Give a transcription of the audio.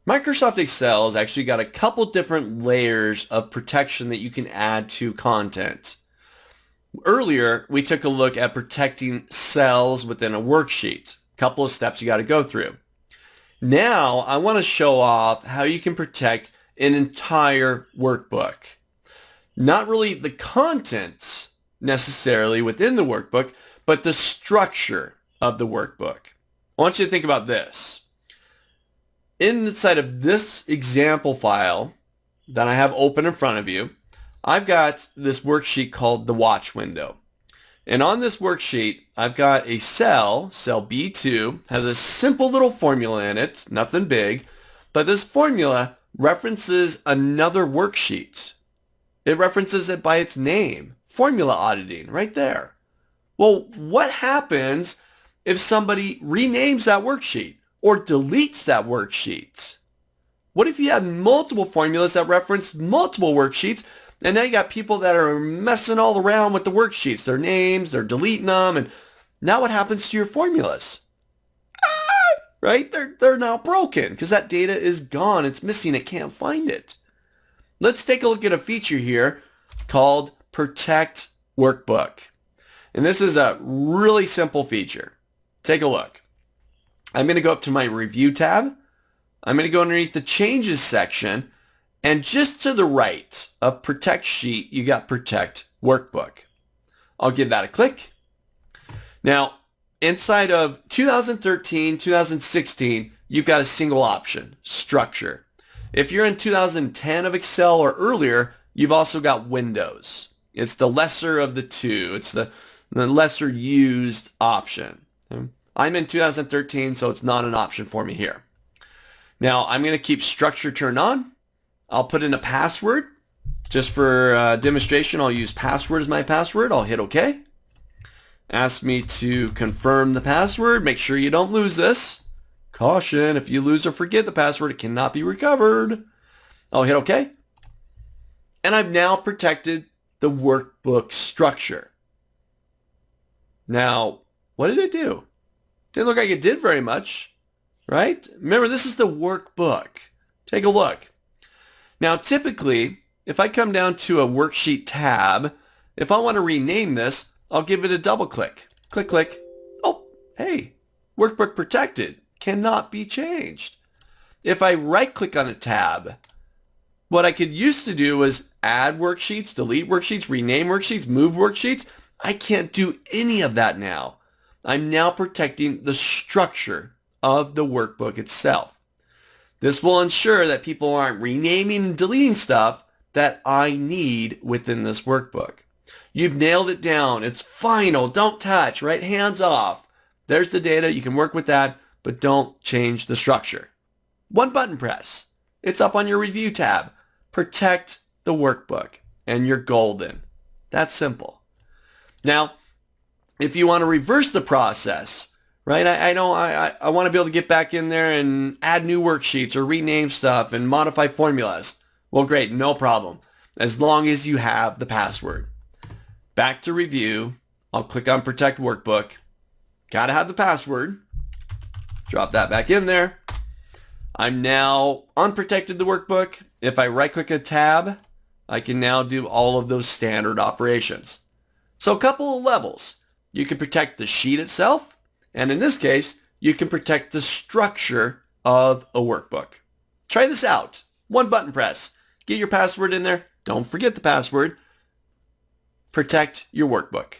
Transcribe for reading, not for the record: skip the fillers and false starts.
Microsoft Excel has actually got a couple different layers of protection that you can add to content. Earlier, we took a look at protecting cells within a worksheet. A couple of steps you got to go through. Now, I want to show off how you can protect an entire workbook. Not really the content necessarily within the workbook, but the structure of the workbook. I want you to think about this. Inside of this example file that I have open in front of you, I've got this worksheet called the watch window. And on this worksheet, I've got a cell B2, has a simple little formula in it, nothing big, but this formula references another worksheet. It references it by its name, formula auditing, right there. Well, what happens if somebody renames that worksheet or deletes that worksheet? What if you had multiple formulas that reference multiple worksheets, and now you got people that are messing all around with the worksheets, their names, they're deleting them, and now what happens to your formulas? Right? They're now broken because that data is gone. It's missing. It can't find it. Let's take a look at a feature here called Protect Workbook. And this is a really simple feature. Take a look. I'm going to go up to my Review tab. I'm going to go underneath the Changes section. And just to the right of Protect Sheet, you got Protect Workbook. I'll give that a click. Now, inside of 2013, 2016, you've got a single option, Structure. If you're in 2010 of Excel or earlier, you've also got Windows. It's the lesser of the two. It's the lesser used option. I'm in 2013, so it's not an option for me here. Now, I'm going to keep Structure turned on. I'll put in a password. Just for demonstration, I'll use password as my password. I'll hit OK. Ask me to confirm the password. Make sure you don't lose this. Caution, if you lose or forget the password, it cannot be recovered. I'll hit OK. And I've now protected the workbook structure. Now, what did it do? Didn't look like it did very much, right? Remember, this is the workbook. Take a look. Now, typically, if I come down to a worksheet tab, if I want to rename this, I'll give it a double click. Click, click. Oh, hey, workbook protected. Cannot be changed. If I right click on a tab, what I could used to do was add worksheets, delete worksheets, rename worksheets, move worksheets. I can't do any of that now. I'm now protecting the structure of the workbook itself. This will ensure that people aren't renaming and deleting stuff that I need within this workbook. You've nailed it down. It's final. Don't touch, right? Hands off. There's the data. You can work with that, but don't change the structure. One button press. It's up on your Review tab. Protect the workbook, and you're golden. That's simple. Now, if you want to reverse the process, right? I want to be able to get back in there and add new worksheets or rename stuff and modify formulas. Well, great, no problem, as long as you have the password. Back to Review, I'll click on Protect Workbook. Gotta have the password. Drop that back in there. I'm now unprotected the workbook. If I right-click a tab, I can now do all of those standard operations. So a couple of levels. You can protect the sheet itself, and in this case, you can protect the structure of a workbook. Try this out. One button press. Get your password in there. Don't forget the password. Protect your workbook.